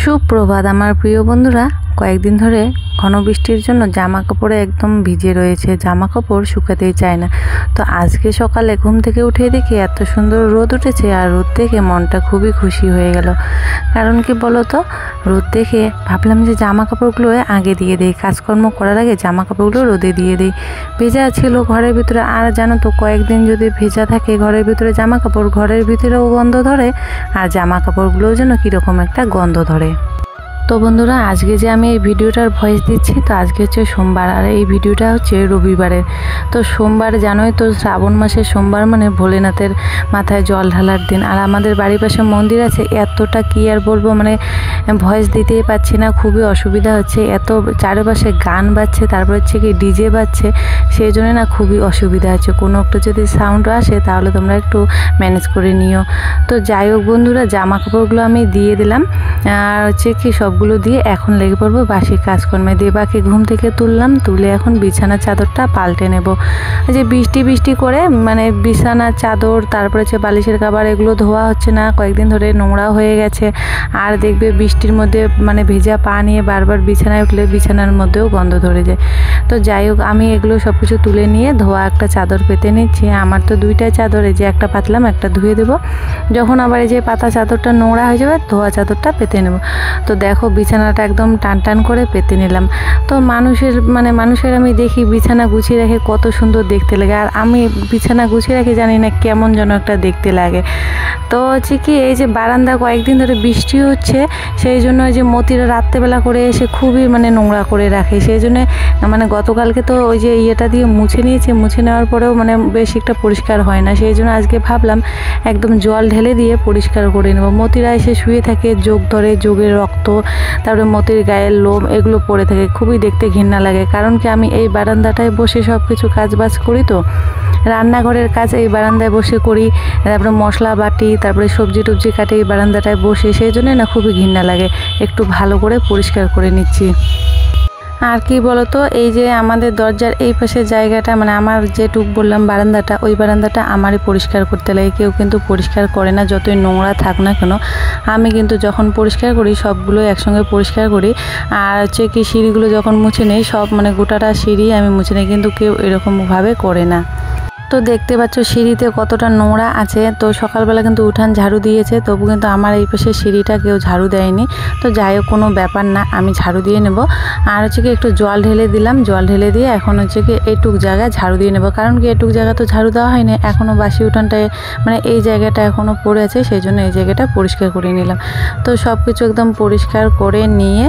সুপ্রভাত আমার প্রিয় বন্ধুরা। কয়েকদিন ধরে ঘন বৃষ্টির জন্য জামা কাপড়ে একদম ভিজে রয়েছে, জামা কাপড় শুকাতেই চায় না। তো আজকে সকালে ঘুম থেকে উঠে দেখি এত সুন্দর রোদ উঠেছে, আর রোদ দেখে মনটা খুবই খুশি হয়ে গেল। কারণ কি বলো তো, রোদ দেখে ভাবলাম যে জামা কাপড়গুলো আগে দিয়ে দেই, কাজকর্ম করার আগে জামা কাপড়গুলো রোদে দিয়ে দিই। ভেজা ছিল ঘরের ভিতরে, আর জানো তো কয়েকদিন যদি ভেজা থাকে ঘরের ভিতরে জামা কাপড়, ঘরের ভিতরেও গন্ধ ধরে, আর জামা কাপড়গুলোও যেন কীরকম একটা গন্ধ ধরে। তো বন্ধুরা, আজকে যে আমি এই ভিডিওটার ভয়েস দিচ্ছি, তো আজকে হচ্ছে সোমবার, আর এই ভিডিওটা হচ্ছে রবিবারের। তো সোমবার জানোই তো, শ্রাবণ মাসের সোমবার মানে ভোলেনাথের মাথায় জল ঢালার দিন। আর আমাদের বাড়ির পাশে মন্দির আছে, এতটা কি আর বলবো, মানে ভয়েস দিতেই পাচ্ছি না, খুবই অসুবিধা হচ্ছে। এত চারপাশে গান বাজছে, তারপর হচ্ছে কি ডিজে বাজছে, সেই জন্য না খুবই অসুবিধা হচ্ছে। কোনো একটু যদি সাউন্ড আসে তাহলে তোমরা একটু ম্যানেজ করে নিও। তো যাই হোক বন্ধুরা, জামা কাপড়গুলো আমি দিয়ে দিলাম, আর হচ্ছে কি সবগুলো দিয়ে এখন লেগে পড়বো বাসি কাজকর্মে। দেবাকে ঘুম থেকে তুললাম, তুলে এখন বিছানার চাদরটা পাল্টে নেব। যে বৃষ্টি বৃষ্টি করে মানে বিছানার চাদর, তারপরে হচ্ছে বালিশের কাবার, এগুলো ধোয়া হচ্ছে না, কয়েকদিন ধরে নোংরা হয়ে গেছে। আর দেখবে বৃষ্টির মধ্যে মানে ভেজা পা নিয়ে বারবার বিছানায় উঠলে বিছানার মধ্যেও গন্ধ ধরে যায়। তো যাই হোক, আমি এগুলো সব কিছু তুলে নিয়ে ধোয়া একটা চাদর পেতে নিচ্ছি। আমার তো দুইটা চাদর, এই যে একটা পাতলাম, একটা ধুয়ে দেবো। যখন আবার এই যে পাতা চাদরটা নোংরা হয়ে যাবে, ধোয়া চাদরটা পেতে নেব। তো দেখো বিছানাটা একদম টান টান করে পেতে নিলাম। তো মানুষের আমি দেখি বিছানা গুছিয়ে রাখে, কত সুন্দর দেখতে লাগে, আর আমি বিছানা গুছিয়ে রাখি জানি না কেমন যেন একটা দেখতে লাগে। তো হচ্ছে কি, এই যে বারান্দা কয়েকদিন ধরে বৃষ্টি হচ্ছে, সেই জন্য ওই যে মতিরা রাত্রেবেলা করে এসে খুবই মানে নোংরা করে রাখে। সেই জন্য মানে গতকালকে তো ওই যে ইয়েটা দিয়ে মুছে নিয়েছি, মুছে নেওয়ার পরেও মানে বেশি একটা পরিষ্কার হয় না। সেই জন্য আজকে ভাবলাম একদম জল ঢেলে দিয়ে পরিষ্কার করে নেব। মতিরা এসে শুয়ে থাকে, যোগ ধরে, যোগের রক্ত, তারপরে মতির গায়ের লোম, এগুলো পড়ে থাকে, খুবই দেখতে ঘৃণা লাগে। কারণ কি, আমি এই বারান্দাটায় বসে সব কিছু কাজ বাজ করি, তো রান্নাঘরের কাজ এই বারান্দায় বসে করি, তারপরে মশলা বাটি, তারপরে সবজি টবজি কাটে এই বারান্দাটায় বসে, সেই জন্য না খুবই ঘৃণা লাগে। একটু ভালো করে পরিষ্কার করে নিচ্ছি। আর কি বলতো, এই যে আমাদের দরজার এই পাশের জায়গাটা, মানে আমার যেটুক বললাম বারান্দাটা, ওই বারান্দাটা আমারই পরিষ্কার করতে লাগে, কেউ কিন্তু পরিষ্কার করে না, যতই নোংরা থাক না কেন। আমি কিন্তু যখন পরিষ্কার করি সবগুলো একসঙ্গে পরিষ্কার করি। আর হচ্ছে কি, সিঁড়িগুলো যখন মুছে নেই, সব মানে গোটাটা সিঁড়ি আমি মুছে নিই, কিন্তু কেউ এরকমভাবে করে না। তো দেখতে পাচ্ছ সিঁড়িতে কতটা নোংরা আছে। তো সকালবেলা কিন্তু উঠান ঝাড়ু দিয়েছে, তবু কিন্তু আমার এই পাশে সিঁড়িটা কেউ ঝাড়ু দেয়নি। তো যাই হোক, কোনো ব্যাপার না, আমি ঝাড়ু দিয়ে নেব। আর হচ্ছে কি, একটু জল ঢেলে দিলাম, জল ঢেলে দিয়ে এখন হচ্ছে কি এইটুক জায়গা ঝাড়ু দিয়ে নেব। কারণ কি, এইটুক জায়গা তো ঝাড়ু দেওয়া হয়নি এখনও, বাসি উঠানটায় মানে এই জায়গাটা এখনও পড়ে আছে, সেই জন্য এই জায়গাটা পরিষ্কার করে নিলাম। তো সব কিছু একদম পরিষ্কার করে নিয়ে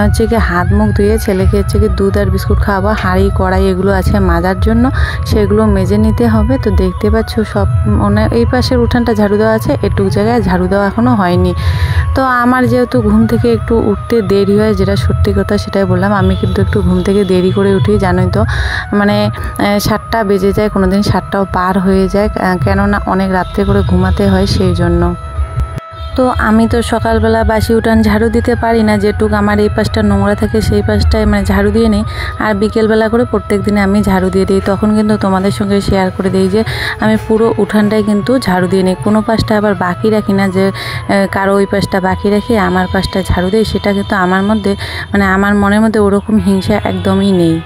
হচ্ছে কি হাত মুখ ধুয়ে ছেলেকে হচ্ছে কি দুধ আর বিস্কুট খাওয়াবো। হাঁড়ি কড়াই এগুলো আছে মাজার জন্য, সেগুলো মেজে নিতে হবে। তো দেখতে পাচ্ছ সব মানে এই পাশের উঠানটা ঝাড়ু দেওয়া আছে, এটুক জায়গায় ঝাড়ু দেওয়া এখনও হয়নি। তো আমার যেহেতু ঘুম থেকে একটু উঠতে দেরি হয়, যেটা সত্যি কথা সেটাই বললাম, আমি কিন্তু একটু ঘুম থেকে দেরি করে উঠি, জানোই তো, মানে 7টা বেজে যায়, কোনো দিন 7টাও পার হয়ে যায়, কেননা অনেক রাত্রে করে ঘুমাতে হয়, সেই জন্য। তো আমি তো সকালবেলা বাসি উঠান ঝাড়ু দিতে পারি না, যেটুক আমার এই পাশটা নোংরা থাকে সেই পাশটায় মানে ঝাড়ু দিয়ে নিই। আর বিকেলবেলা করে প্রত্যেক দিনে আমি ঝাড়ু দিয়ে দিই, তখন কিন্তু তোমাদের সঙ্গে শেয়ার করে দিই যে আমি পুরো উঠানটাই কিন্তু ঝাড়ু দিয়ে নিই। কোনো পাশটা আবার বাকি রাখি না, যে কারো ওই পাশটা বাকি রাখি আমার পাশটা ঝাড়ু দিই, সেটা কিন্তু আমার মধ্যে মানে আমার মনের মধ্যে ওরকম হিংসা একদমই নেই।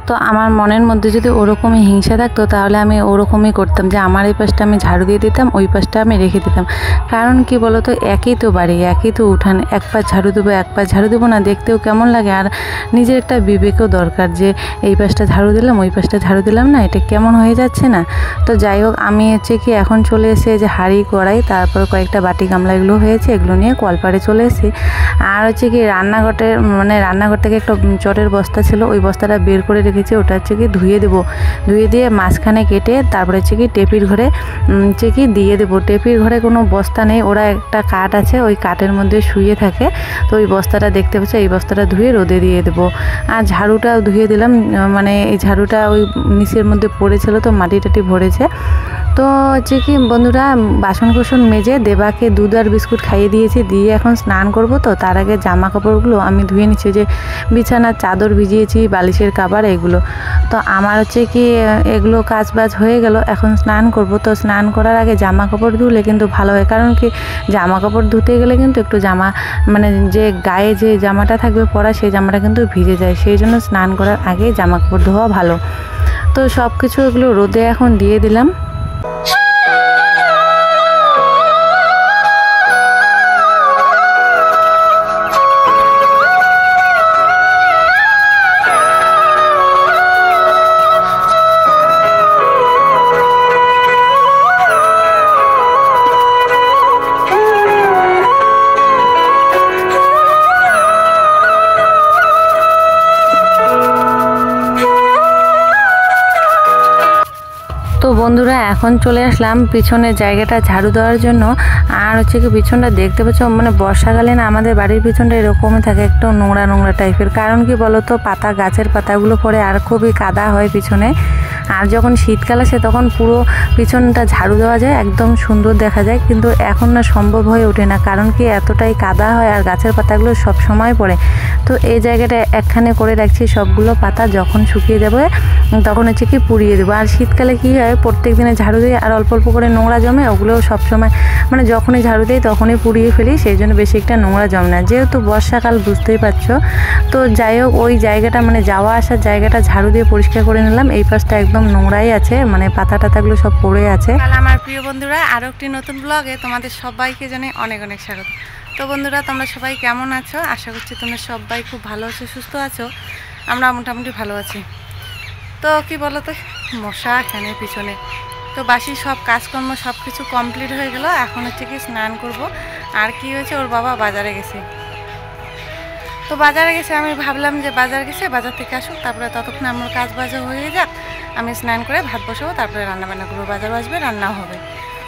তো তো আমার মনের মধ্যে যদি ওরকমই হিংসা থাকতো তাহলে আমি ওরকমই করতাম, যে আমার এই পাশটা আমি ঝাড়ু দিয়ে দিতাম, ওই পাশটা আমি রেখে দিতাম। কারণ কি বলো তো, একই তো বাড়ি, একই তো উঠান, এক পাশ ঝাড়ু দেবো এক পাশ ঝাড়ু দেবো না, দেখতেও কেমন লাগে। আর নিজের একটা বিবেকও দরকার, যে এই পাশটা ঝাড়ু দিলাম ওই পাশটা ঝাড়ু দিলাম না, এটা কেমন হয়ে যাচ্ছে না। তো যাই হোক, আমি হচ্ছে কি এখন চলে এসে যে হাঁড়ি কড়াই, তারপর কয়েকটা বাটি গামলা এগুলো হয়েছে, এগুলো নিয়ে কলপাড়ে চলে এসেছি। আর হচ্ছে কি রান্নাঘর থেকে একটা চটের বস্তা ছিল, ওই বস্তাটা বের করে রেখেছি, ওটা হচ্ছে কি ধুয়ে দেবো। ধুয়ে দিয়ে মাঝখানে কেটে তারপরে হচ্ছে কি টেপির ঘরে হচ্ছে কি দিয়ে দেবো। টেপির ঘরে কোনো বস্তা নেই, ওরা একটা কাঠ আছে, ওই কাঠের মধ্যে শুয়ে থাকে। তো ওই বস্তাটা দেখতে পাচ্ছে, এই বস্তাটা ধুয়ে রোদে দিয়ে দেবো। আর ঝাড়ুটা ধুয়ে দিলাম, মানে এই ঝাড়ুটা ওই নিচের মধ্যে পড়েছিল, তো মাটি টাটি ভরেছে। তো হচ্ছে কি বন্ধুরা, বাসন কোসন মেজে দেবাকে দুধ আর বিস্কুট খাইয়ে দিয়েছি, দিয়ে এখন স্নান করব। তো তার আগে জামা কাপড়গুলো আমি ধুয়ে নিচ্ছি, যে বিছানার চাদর ভিজিয়েছি, বালিশের কাবার এগুলো। তো আমার হচ্ছে কি এগুলো কাজ বাজ হয়ে গেল, এখন স্নান করব। তো স্নান করার আগে জামা কাপড় ধুলে কিন্তু ভালো হয়, কারণ কি জামা কাপড় ধুতে গেলে কিন্তু একটু মানে যে গায়ে যে জামাটা থাকবে পরা, সেই জামাটা কিন্তু ভিজে যায়, সেই জন্য স্নান করার আগে জামা কাপড় ধোয়া ভালো। তো সব কিছু এগুলো রোদে এখন দিয়ে দিলাম। তো বন্ধুরা, এখন চলে আসলাম পিছনের জায়গাটা ঝাড়ু দেওয়ার জন্য। আর হচ্ছে কি পিছনটা দেখতে পাচ্ছ, মানে বর্ষাকালে না আমাদের বাড়ির পিছনটা এরকমই থাকে, একটু নোংরা নোংরা টাইপের। কারণ কি বলো তো, গাছের পাতাগুলো পড়ে আর খুবই কাদা হয় পিছনে। আর যখন শীতকাল আসে তখন পুরো পিছনটা ঝাড়ু দেওয়া যায়, একদম সুন্দর দেখা যায়। কিন্তু এখন না সম্ভব হয়ে ওঠে না, কারণ কি এতটাই কাদা হয় আর গাছের পাতাগুলো সব সময় পড়ে। তো এই জায়গাটা একখানে করে রাখছি, সবগুলো পাতা যখন শুকিয়ে যাবে তখন হচ্ছে কি পুড়িয়ে দেবো। আর শীতকালে কী হয়, প্রত্যেক দিনে ঝাড়ু দিয়ে আর অল্প অল্প করে নোংরা জমে, ওগুলোও সবসময় মানে যখনই ঝাড়ু দিই তখনই পুড়িয়ে ফেলি, সেই জন্য বেশি একটা নোংরা জমে না। যেহেতু বর্ষাকাল বুঝতেই পারছো। তো যাই হোক, ওই জায়গাটা মানে যাওয়া আসার জায়গাটা ঝাড়ু দিয়ে পরিষ্কার করে নিলাম। এই পাশটা একদম নোংরাই আছে, মানে পাতা টাতাগুলো সব পড়ে আছে। আমার প্রিয় বন্ধুরা, আরও একটি নতুন ব্লগে তোমাদের সবাইকে জানাই অনেক অনেক স্বাগত। তো বন্ধুরা, তোমরা সবাই কেমন আছো? আশা করছি তোমরা সবাই খুব ভালো আছো, সুস্থ আছো। আমরা মোটামুটি ভালো আছি। তো কি বলো তো, মশা এখানে পিছনে। তো বাসি সব কাজকর্ম সব কিছু কমপ্লিট হয়ে গেল, এখন হচ্ছে কি স্নান করব। আর কি হয়েছে, ওর বাবা বাজারে গেছে। তো বাজারে গেছে, আমি ভাবলাম যে বাজার গেছে, বাজার থেকে আসুক, তারপরে ততক্ষণ আমার কাজ বাজার হয়ে যাক, আমি স্নান করে ভাত বসাবো, তারপরে রান্নাবান্না করবো, বাজার আসবে, রান্নাও হবে।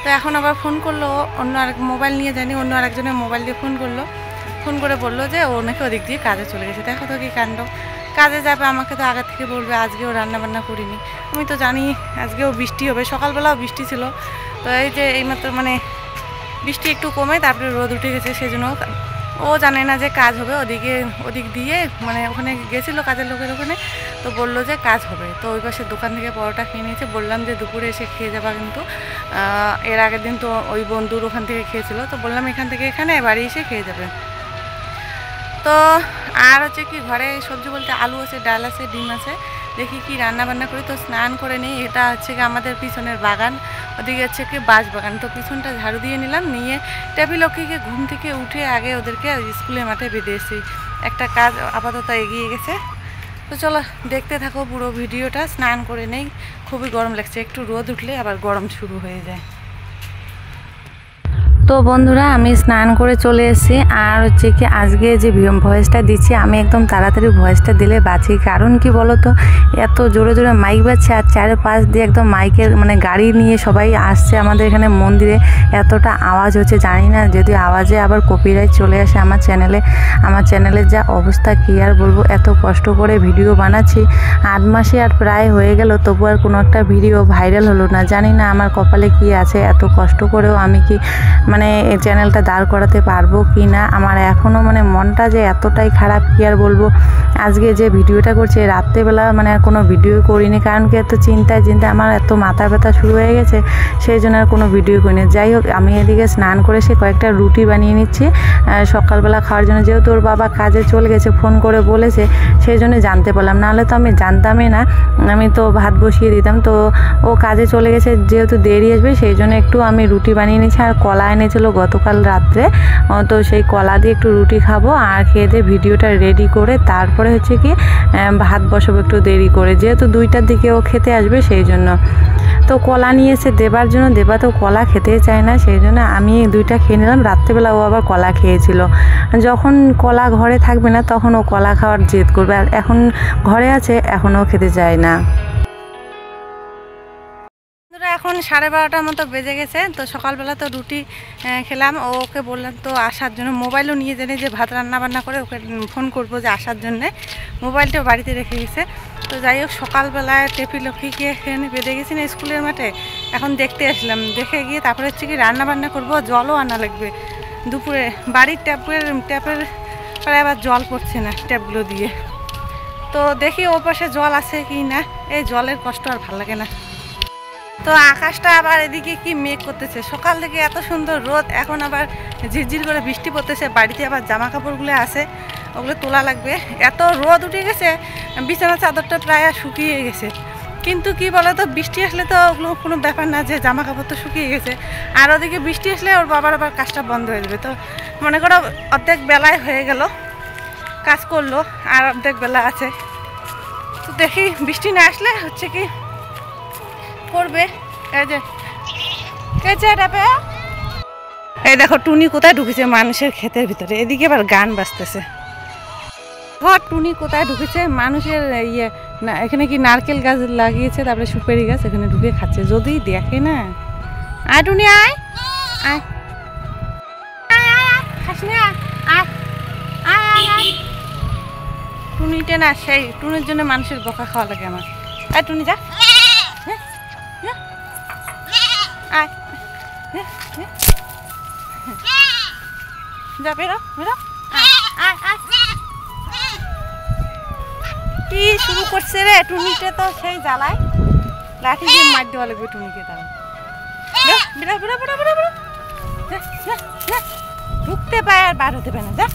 তো এখন আবার ফোন করলো, অন্য আরেক মোবাইল নিয়ে যায়নি, অন্য আরেকজনের মোবাইল দিয়ে ফোন করলো। ফোন করে বললো যে ও নাকি ওদিক দিয়ে কাজে চলে গেছে। দেখো তো কি কাণ্ড, কাজে যাবে, আমাকে তো আগে থেকে বলবে, আজকেও রান্নাবান্না করিনি। আমি তো জানি আজকেও বৃষ্টি হবে, সকালবেলাও বৃষ্টি ছিল। তো এই যে এইমাত্র মানে বৃষ্টি একটু কমে তারপরে রোদ উঠে গেছে, সেজন্য ও জানে না যে কাজ হবে। ওদিক দিয়ে মানে ওখানে গেছিলো কাজের লোকের ওখানে, তো বললো যে কাজ হবে। তো ওই পাশে দোকান থেকে পরোটা খেয়ে নিয়েছে, বললাম যে দুপুরে এসে খেয়ে যাবা, কিন্তু এর আগের দিন তো ওই বন্ধুর ওখান থেকে খেয়েছিল, তো বললাম এখান থেকে এখানে বাড়ি এসে খেয়ে যাবে। তো আর হচ্ছে কি, ঘরে সবজি বলতে আলু আছে, ডাল আছে, ডিম আছে, দেখি কি রান্না বান্না করি। তো স্নান করে নিই, এটা হচ্ছে কি আমাদের পিছনের বাগান, ওদিকে হচ্ছে কি বাঁশ বাগান। তো পিছনটা ঝাড়ু দিয়ে নিলাম, নিয়ে টেবিলক্ষীকে ঘুম থেকে উঠে আগে ওদেরকে স্কুলের মাঠে বেঁধে এসেছি। একটা কাজ আপাতত এগিয়ে গেছে। তো চলো দেখতে থাকো পুরো ভিডিওটা। স্নান করে নেই, খুবই গরম লাগছে, একটু রোদ উঠলে আবার গরম শুরু হয়ে যায়। তো বন্ধুরা, আমি স্নান করে চলে এসেছি। আর হচ্ছে কি আজকে যে ভয়েসটা দিচ্ছি, আমি একদম তাড়াতাড়ি ভয়েসটা দিলে বাঁচি। কারণ কি বলো তো, এত জোরে জোরে মাইক বাজছে, আর চারপাশ দিয়ে একদম মাইকের মানে গাড়ি নিয়ে সবাই আসছে আমাদের এখানে মন্দিরে। এতটা আওয়াজ হচ্ছে, জানি না যদি আওয়াজে আবার কপিরাইট চলে আসে আমার চ্যানেলের যা অবস্থা কি আর বলবো। এত কষ্ট করে ভিডিও বানাচ্ছি, 8 মাসে আর প্রায় হয়ে গেল, তবু আর কোনো একটা ভিডিও ভাইরাল হলো না। জানি না আমার কপালে কি আছে, এত কষ্ট করেও আমি কি মানে এই চ্যানেলটা দাঁড় করাতে পারবো কি না। আমার এখনও মানে মনটা যে এতটাই খারাপ, কি আর বলবো। আজকে যে ভিডিওটা করছি রাত্রেবেলা মানে আর কোনো ভিডিও করিনি, কারণ কি এত চিন্তায় আমার এত মাথা ব্যথা শুরু হয়ে গেছে, সেই জন্য আর কোনো ভিডিও করিনি। যাই হোক, আমি এদিকে স্নান করে সে কয়েকটা রুটি বানিয়ে নিচ্ছি সকালবেলা খাওয়ার জন্য। যেহেতু ওর বাবা কাজে চলে গেছে, ফোন করে বলেছে, সেই জন্য জানতে পারলাম, নাহলে তো আমি জানতামই না। আমি তো ভাত বসিয়ে দিতাম। তো ও কাজে চলে গেছে, যেহেতু দেরি আসবে সেই জন্য একটু আমি রুটি বানিয়ে নিচ্ছি। আর কলা এনেছিল গতকাল রাত্রে, তো সেই কলা দিয়ে একটু রুটি খাবো। আর খেয়ে দিয়ে ভিডিওটা রেডি করে তারপরে হচ্ছে কি ভাত বসাবো একটু দেরি করে, যেহেতু 2টার দিকে ও খেতে আসবে সেই জন্য। তো কলা নিয়ে এসে দেবার জন্য, দেবা তো কলা খেতেই চায় না, সেই জন্য আমি 2টা খেয়ে নিলাম। রাত্রেবেলা ও আবার কলা খেয়েছিল। যখন কলা ঘরে থাকবে না তখন ও কলা খাওয়ার জেদ করবে, আর এখন ঘরে আছে, এখনও খেতে চায় না। এখন 12:30টার মতো বেজে গেছে। তো সকালবেলা তো রুটি খেলাম। ওকে বললাম তো আসার জন্য, মোবাইলও নিয়ে জানি যে ভাত রান্না বান্না করে ওকে ফোন করবো যে আসার জন্যে, মোবাইলটাও বাড়িতে রেখে গেছে। তো যাই হোক, সকালবেলায় টেপি লক্ষ্মীকে এখানে বেঁধে গেছি না স্কুলের মাঠে, এখন দেখতে আসলাম। দেখে গিয়ে তারপরে হচ্ছে কি রান্না বান্না করবো, জলও আনা লাগবে দুপুরে। বাড়ির ট্যাপের পরে আবার জল পড়ছে না ট্যাপগুলো দিয়ে। তো দেখি ও পাশে জল আছে কি না, এই জলের কষ্ট আর ভালো লাগে না। তো আকাশটা আবার এদিকে কি মেঘ করতেছে, সকাল থেকে এত সুন্দর রোদ, এখন আবার ঝিরঝির করে বৃষ্টি পড়তেছে। বাড়িতে আবার জামা কাপড়গুলো আছে, ওগুলো তোলা লাগবে। এত রোদ উঠে গেছে, বিছানা চাদরটা প্রায় শুকিয়ে গেছে। কিন্তু কি বলো তো, বৃষ্টি আসলে তো ওগুলো কোনো ব্যাপার না, যে জামা কাপড় তো শুকিয়ে গেছে। আর ওদিকে বৃষ্টি আসলে ওর বাবার আবার কাজটা বন্ধ হয়ে যাবে। তো মনে করো অর্ধেক বেলায় হয়ে গেল, কাজ করলো, আর অর্ধেক বেলা আছে। তো দেখি বৃষ্টি না আসলে হচ্ছে কি করবে। এই দেখো টুনি কোথায় ঢুকেছে মানুষের ক্ষেতের ভিতরে, এদিকে আবার গান বাজতেছে। টুনি কোথায় ঢুকেছে মানুষের ইয়ে না, এখানে কি নারকেল গাছ লাগিয়েছে, তারপরে সুপারি গাছ, এখানে ঢুকে খাচ্ছে। যদি দেখে না, আয় টুনি আয় আয় খাস না, আয় আয় আয়। টুনিটা না, সেই টুনির জন্য মানুষের বকা খাওয়া লাগে আমার। আয় টুনি যা, যা বেরো বেরো। কি শুরু করছে রে টুনিকে, তো সেই জ্বালায় লাঠি দিয়ে মার দেওয়া লাগবে টুনিকে। তারা বেরো বেরো বেরো বেরো বেরো, ঢুকতে পায় আর বার হতে পারে না। যা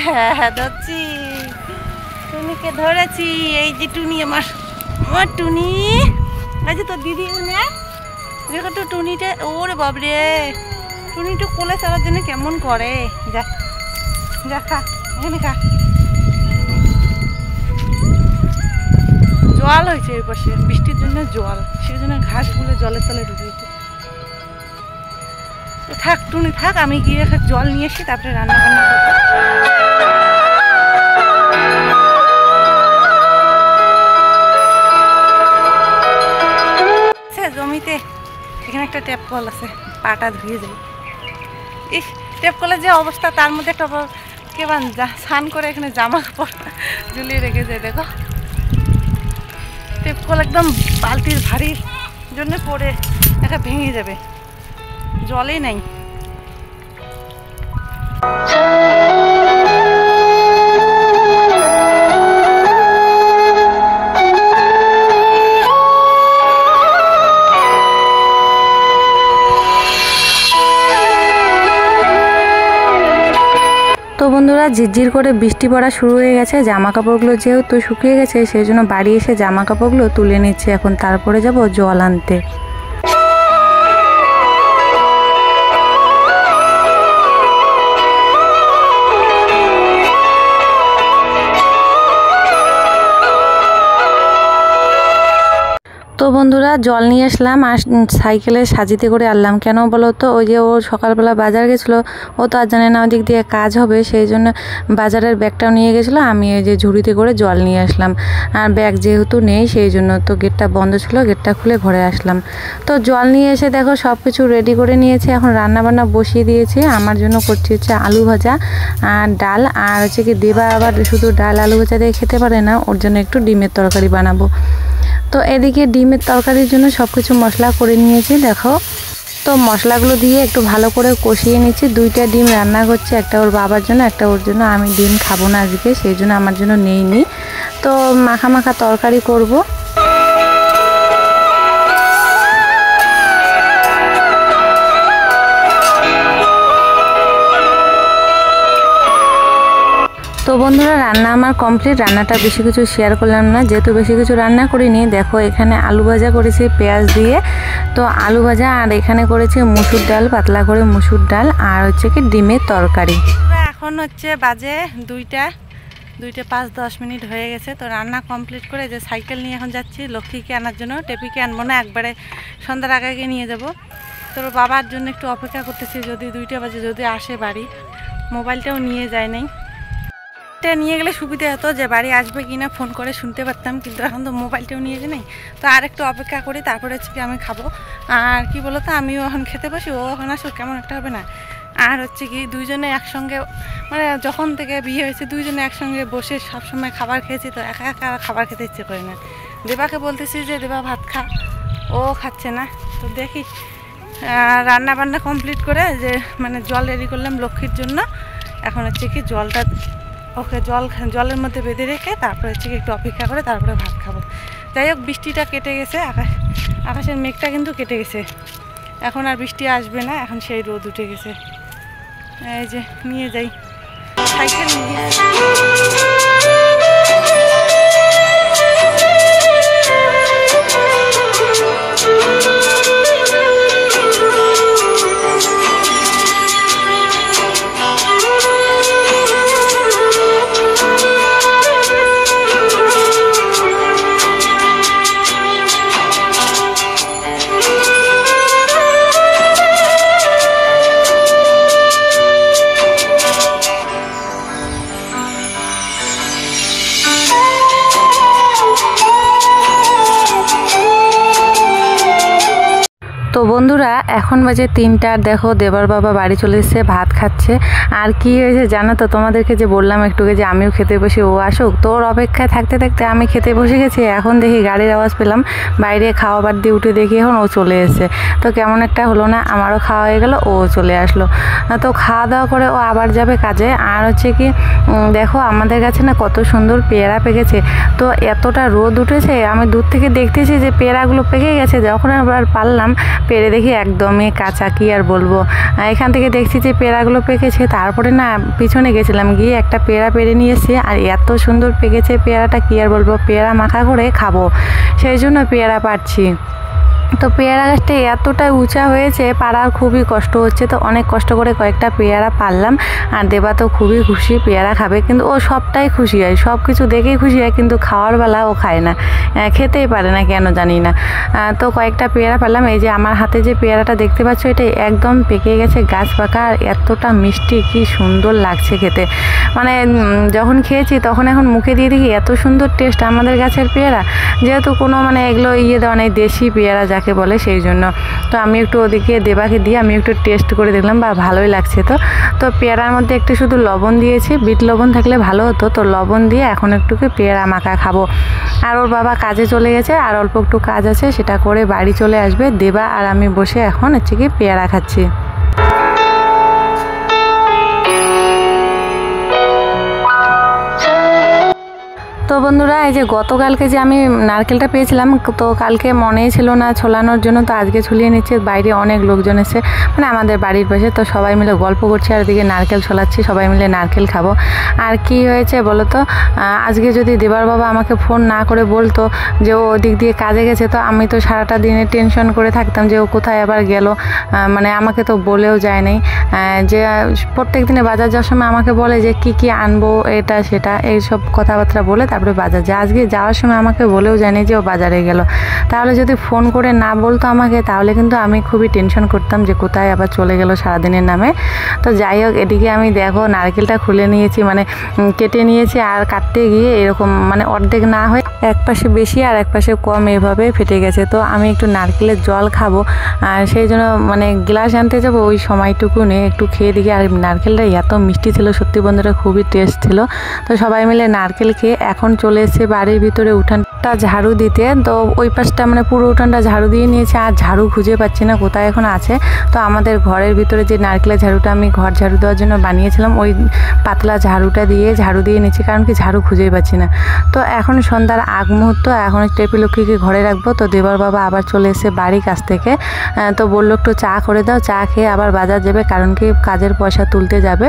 হ্যাঁ ধরছি, টুনিকে ধরেছি। এই যে টুনি আমার টুনি, এই যে তোর দিদি না, দেখো তো টুনিটা। ওরে বাবরে, টুনিটা কোলে চালার জন্য কেমন করে। যা যা খা, এখানে খা। জল হয়েছে এই পাশে, বৃষ্টির জন্য জল, সেই জন্য ঘাসগুলো জলের তলে ঢুকেছে। তো থাক টুনি থাক, আমি গিয়ে জল নিয়ে এসি, তারপরে রান্না বান্না করবো। জমিতে এখানে একটা ট্যাপ কল আছে, পাটা ধুয়ে যায়। ইস, ট্যাপ কলের যে অবস্থা, তার মধ্যে একটা কেমন স্নান করে এখানে জামা কাপড় ঝুলিয়ে রেখেছে। দেখো ট্যাপ কল একদম বালতির ভারীর জন্য পড়ে একটা ভেঙে যাবে, জলেই নাই। তো বন্ধুরা, ঝিরঝির করে বৃষ্টি পড়া শুরু হয়ে গেছে। জামা কাপড়গুলো যেহেতু শুকিয়ে গেছে, সেই জন্য বাড়ি এসে জামা কাপড়গুলো তুলে নিচ্ছে। এখন তারপরে যাব জল আনতে। তো বন্ধুরা জল নিয়ে আসলাম আর সাইকেলে সাজিতে করে আনলাম। কেন বলো তো, ওই যে ও সকালবেলা বাজার গেছিলো, ও তো আর জানে না ওদিক দিয়ে কাজ হবে, সেই জন্য বাজারের ব্যাগটাও নিয়ে গেছিলো। আমি এই যে ঝুড়িতে করে জল নিয়ে আসলাম, আর ব্যাগ যেহেতু নেই সেই জন্য তো গেটটা বন্ধ ছিল, গেটটা খুলে ঘরে আসলাম। তো জল নিয়ে এসে দেখো সব কিছু রেডি করে নিয়েছি, এখন রান্না বান্না বসিয়ে দিয়েছি। আমার জন্য করছি হচ্ছে আলু ভাজা আর ডাল, আর হচ্ছে কি দেবা আবার শুধু ডাল আলু ভাজা দিয়ে খেতে পারে না, ওর জন্য একটু ডিমের তরকারি বানাবো। তো এদিকে ডিমের তরকারির জন্য সব কিছু মশলা করে নিয়েছি দেখো। তো মশলাগুলো দিয়ে একটু ভালো করে কষিয়ে নিচ্ছি। 2টা ডিম রান্না করছি, একটা ওর বাবার জন্য, একটা ওর জন্য। আমি ডিম খাবো না আজকে, সেই জন্য আমার জন্য নেইনি। তো মাখা মাখা তরকারি করব। তো বন্ধুরা রান্না আমার কমপ্লিট। রান্নাটা বেশি কিছু শেয়ার করলাম না, যেহেতু বেশি কিছু রান্না করিনি। দেখো এখানে আলু ভাজা করেছি পেঁয়াজ দিয়ে, তো আলু ভাজা, আর এখানে করেছি মুসুর ডাল, পাতলা করে মুসুর ডাল, আর হচ্ছে কি ডিমের তরকারি। এখন হচ্ছে বাজে 2টা 5-10 মিনিট হয়ে গেছে। তো রান্না কমপ্লিট করে যে সাইকেল নিয়ে এখন যাচ্ছি লক্ষ্মীকে আনার জন্য। টেপিকে আনবো না, একবারে সন্ধ্যার আগে নিয়ে যাব। তোর বাবার জন্য একটু অপেক্ষা করতেছি, যদি 2টা বাজে যদি আসে বাড়ি। মোবাইলটাও নিয়ে যায় নাই, নিয়ে গেলে সুবিধা হতো যে বাড়ি আসবে কি না ফোন করে শুনতে পারতাম, কিন্তু এখন তো মোবাইলটাও নিয়ে যায় নাই। তো আর একটু অপেক্ষা করি, তারপরে হচ্ছে কি আমি খাবো। আর কি বলো তো, আমিও এখন খেতে বসি, ও এখন আসো কেমন একটা হবে না। আর হচ্ছে কি দুইজনে একসঙ্গে, মানে যখন থেকে বিয়ে হয়েছে দুইজনে একসঙ্গে বসে সবসময় খাবার খেয়েছি, তো একা একা খাবার খেতে ইচ্ছে করে না। দেবাকে বলতেছি যে দেবা ভাত খা, ও খাচ্ছে না। তো দেখি রান্না বান্না কমপ্লিট করে যে মানে জল রেডি করলাম লক্ষ্মীর জন্য। এখন হচ্ছে কি জলটা ওকে জলের মধ্যে বেঁধে রেখে তারপরে হচ্ছে একটু অপেক্ষা করে তারপরে ভাত খাবো। যাই হোক বৃষ্টিটা কেটে গেছে, আকাশের মেঘটা কিন্তু কেটে গেছে, এখন আর বৃষ্টি আসবে না, এখন সেই রোদ উঠে গেছে। এই যে নিয়ে যাই সাইকেল নিয়ে। তো বন্ধুরা এখন বাজে 3টা, দেখো দেবার বাবা বাড়ি চলে এসেছে, ভাত খাচ্ছে। আর কি হয়েছে জানো তো, তোমাদেরকে যে বললাম একটুকে যে আমিও খেতে বসে, ও আসুক, তোর অপেক্ষায় থাকতে থাকতে আমি খেতে বসে গেছি। এখন দেখি গাড়ির আওয়াজ পেলাম, বাইরে খাওয়া বাদ দিয়ে উঠে দেখি এখন ও চলে এসেছে। তো কেমন একটা হলো না, আমারও খাওয়া হয়ে গেল, ও চলে আসলো। তো খাওয়া দাওয়া করে ও আবার যাবে কাজে। আর হচ্ছে কি দেখো আমাদের কাছে না কত সুন্দর পেয়ারা পেকেছে। তো এতটা রোদ উঠেছে, আমি দূর থেকে দেখতেছি যে পেয়ারাগুলো পেকে গেছে। যখন আবার পারলাম পেরে দেখি একদমই কাঁচা, কি আর বলবো। এখান থেকে দেখছি যে পেয়ারাগুলো পেকেছে, তারপরে না পিছনে গেছিলাম, গিয়ে একটা পেয়ারা পেরে নিয়ে এসেছি। আর এত সুন্দর পেকেছে পেয়ারাটা, কি আর বলবো, পেয়ারা মাখা করে খাবো, সেই জন্য পেয়ারা পাড়ছি। তো পেয়ারা গাছটা এতটাই উঁচা হয়েছে, পাড়ার খুবই কষ্ট হচ্ছে। তো অনেক কষ্ট করে কয়েকটা পেয়ারা পারলাম। আর দেবা তো খুবই খুশি, পেয়ারা খাবে, কিন্তু ও সবটাই খুশি হয়, সব কিছু দেখেই খুশি হয়, কিন্তু খাওয়ার বেলা ও খায় না, খেতেই পারে না কেন জানি না। তো কয়েকটা পেয়ারা পেলাম। এই যে আমার হাতে যে পেয়ারাটা দেখতে পাচ্ছ, এটা একদম পেকে গেছে, গাছ পাকা, আর এতটা মিষ্টি, কি সুন্দর লাগছে খেতে। মানে যখন খেয়েছি তখন এখন মুখে দিয়ে দেখি এত সুন্দর টেস্ট আমাদের গাছের পেয়ারা, যেহেতু কোনো মানে এগুলো দেওয়া নেই, দেশি পেয়ারা যাকে বলে, সেই জন্য। তো আমি একটু ওদিকে দেবাকে দিয়ে আমি একটু টেস্ট করে দেখলাম, বা ভালোই লাগছে। তো পেয়ারার মধ্যে একটু শুধু লবণ দিয়েছি, বিট লবণ থাকলে ভালো হতো। তো লবণ দিয়ে এখন একটুকে পেয়ারা মাখা খাবো। আর ওর বাবা কাজে চলে গেছে, আর অল্প একটু কাজ আছে, সেটা করে বাড়ি চলে আসবে। দেবা আর আমি বসে এখন হচ্ছে কি পেয়ারা খাচ্ছি। তো বন্ধুরা এই যে গতকালকে যে আমি নারকেলটা পেয়েছিলাম, তো কালকে মনেই ছিল না ছোলানোর জন্য, তো আজকে ছুলিয়ে নিচ্ছে। বাইরে অনেক লোকজন এসে, মানে আমাদের বাড়ির পাশে, তো সবাই মিলে গল্প করছি, আর এদিকে নারকেল ছোলাচ্ছি, সবাই মিলে নারকেল খাবো। আর কি হয়েছে বলো তো, আজকে যদি দেবার বাবা আমাকে ফোন না করে বলতো যে ও ওদিক দিয়ে কাজে গেছে, তো আমি তো সারাটা দিনে টেনশন করে থাকতাম যে ও কোথায় আবার গেল। মানে আমাকে তো বলেও যায় নাই, যে প্রত্যেক দিনে বাজার যাওয়ার সময় আমাকে বলে যে কি কি আনবো, এটা সেটা, এইসব কথাবার্তা বলে তারপরে বাজার যায়। আজকে যাওয়ার সময় আমাকে বলেও জানি যে ও বাজারে গেল। তাহলে যদি ফোন করে না বলতো আমাকে তাহলে কিন্তু আমি খুবই টেনশন করতাম যে কোথায় আবার চলে গেল সারাদিনের নামে। তো যাই হোক, এদিকে আমি দেখো নারকেলটা খুলে নিয়েছি, মানে কেটে নিয়েছি, আর কাটতে গিয়ে এরকম মানে অর্ধেক না হয়ে এক পাশে বেশি আর এক পাশে কম এভাবে ফেটে গেছে। তো আমি একটু নারকেলের জল খাবো, আর সেই জন্য মানে গ্লাস আনতে যাবো, ওই সময়টুকু নিয়ে একটু খেয়ে দেখি। আর নারকেলটা এত মিষ্টি ছিল, সত্যি বন্ধুরা খুবই টেস্ট ছিল। তো সবাই মিলে নারকেল খেয়ে এখন চলে এসেছে বাড়ির ভিতরে উঠানটা ঝাড়ু দিতে। তো ওই পাশটা মানে পুরো উঠানটা ঝাড়ু দিয়ে নিয়েছে, আর ঝাড়ু খুঁজে পাচ্ছি না কোথায় এখন আছে। তো আমাদের ঘরের ভিতরে যে নারকেলের ঝাড়ুটা আমি ঘর ঝাড়ু দেওয়ার জন্য বানিয়েছিলাম, ওই পাতলা ঝাড়ুটা দিয়ে ঝাড়ু দিয়ে নিচ্ছি, কারণ কি ঝাড়ু খুঁজেই পাচ্ছি না। তো এখন সন্ধ্যার আগ মুহূর্ত, এখন টেপি লক্ষ্মীকে ঘরে রাখবো। তো দেবর বাবা আবার চলে এসে বাড়ি কাছ থেকে, তো বললো একটু চা করে দাও, চা খেয়ে আবার বাজার যাবে, কারণ কি কাজের পয়সা তুলতে যাবে।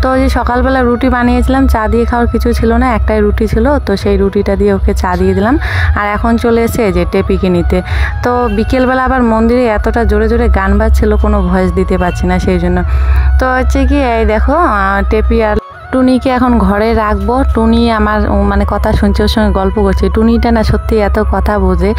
তো যে সকালবেলা রুটি বানিয়েছিলাম, চা দিয়ে খাওয়ার কিছু ছিল না, একটাই রুটি ছিল, তো সেই রুটিটা দিয়ে ওকে চা দিয়ে দিলাম। আর এখন চলে এসে যে টেপিকে নিতে। তো বিকেলবেলা আবার মন্দিরে এতটা জোরে জোরে গান বাজছিল, কোনো ভয়েস দিতে পারছি না সেই জন্য। তো হচ্ছে কি এই দেখো টেপি আর টুনিকে এখন ঘরে রাখবো। টুনি আমার মানে কথা শুনছে, ওর সঙ্গে গল্প করছে। টুনিটা না সত্যি এত কথা বোঝে,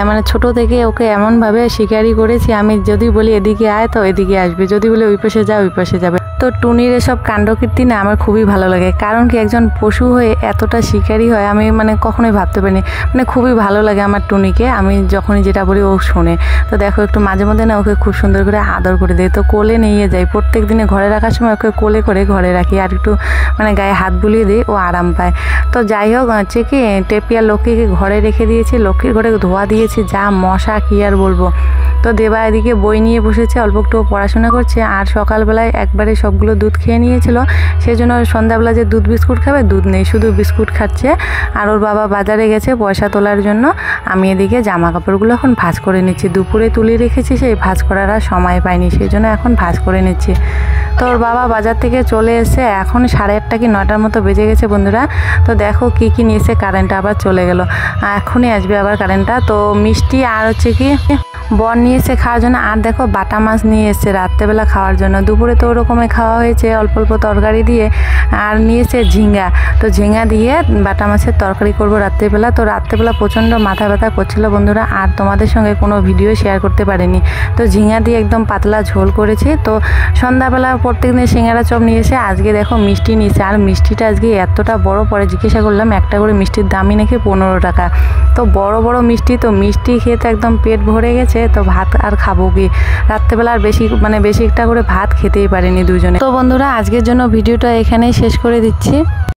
মানে ছোট থেকে ওকে এমনভাবে শিকারি করেছি, আমি যদি বলি এদিকে আয় তো এদিকে আসবে, যদি বলি ওই পাশে যা ওই পাশে যাবে। তো টুনির এসব কাণ্ডকীর্তি না আমার খুবই ভালো লাগে, কারণ কি একজন পশু হয়ে এতটা শিকারি হয় আমি মানে কখনোই ভাবতে পারিনি। মানে খুবই ভালো লাগে আমার টুনিকে, আমি যখনই যেটা বলি ও শোনে। তো দেখো একটু মাঝে মধ্যে না ওকে খুব সুন্দর করে আদর করে দেয়, তো কোলে নিয়ে যাই প্রত্যেক দিনে ঘরে রাখার সময়, ওকে কোলে করে ঘরে রাখি, আর একটু মানে গায়ে হাত বুলিয়ে দিই, ও আরাম পায়। তো যাই হোক হচ্ছে কি টেপি আর লক্ষ্মীকে ঘরে রেখে দিয়েছি, লক্ষ্মীর ঘরে ধোয়া দিয়েছি, যা মশা কি আর বলবো। তো দেবা এদিকে বই নিয়ে বসেছে, অল্প একটু পড়াশোনা করছে, আর সকালবেলায় একবারে সবগুলো দুধ খেয়ে নিয়েছিল, সেই জন্য সন্ধ্যাবেলা যে দুধ বিস্কুট খাবে, দুধ নেই, শুধু বিস্কুট খাচ্ছে। আর ওর বাবা বাজারে গেছে পয়সা তোলার জন্য। আমি এদিকে জামা কাপড়গুলো এখন ভাঁজ করে নিচ্ছি, দুপুরে তুলে রেখেছি, সেই ভাঁজ করার আর সময় পাইনি, সেই জন্য এখন ভাঁজ করে নিচ্ছি। তো ওর বাবা বাজার থেকে চলে এসে এখন 8:30 কি 9টার মতো বেজে গেছে বন্ধুরা। তো দেখো কি কি নিয়েছে, কারেন্টটা আবার চলে গেল, এখনই আসবে আবার কারেন্টটা। তো মিষ্টি আর হচ্ছে কি বর নিয়ে এসে খাওয়ার জন্য, আর দেখো বাটা মাছ নিয়ে এসছে রাত্রেবেলা খাওয়ার জন্য। দুপুরে তো ওরকমই খাওয়া হয়েছে অল্প অল্প তরকারি দিয়ে, আর নিয়েছে ঝিঙ্গা। তো ঝিঙ্গা দিয়ে বাটা মাছের তরকারি করবো রাত্রেবেলা। তো রাত্রেবেলা প্রচণ্ড মাথা ব্যথা করছিল বন্ধুরা, আর তোমাদের সঙ্গে কোনো ভিডিও শেয়ার করতে পারিনি। তো ঝিঙ্গা দিয়ে একদম পাতলা ঝোল করেছি। তো সন্ধ্যাবেলা প্রত্যেকদিন সিঙ্গারা চপ নিয়ে এসে আজকে দেখো মিষ্টি নিয়েছে, আর মিষ্টিটা আজকে এতটা বড়, পরে জিজ্ঞাসা করলাম একটা করে মিষ্টির দামই নাকি 15 টাকা। তো বড় বড় মিষ্টি, তো মিষ্টি খেয়ে তো একদম পেট ভরে গেছে। তো ভাত আর খাবো কি, রাত্রেবেলা আর বেশি একটা করে ভাত খেতেই পারিনি দুজনে। তো বন্ধুরা আজকের জন্য ভিডিওটা এখানেই শেষ করে দিচ্ছি।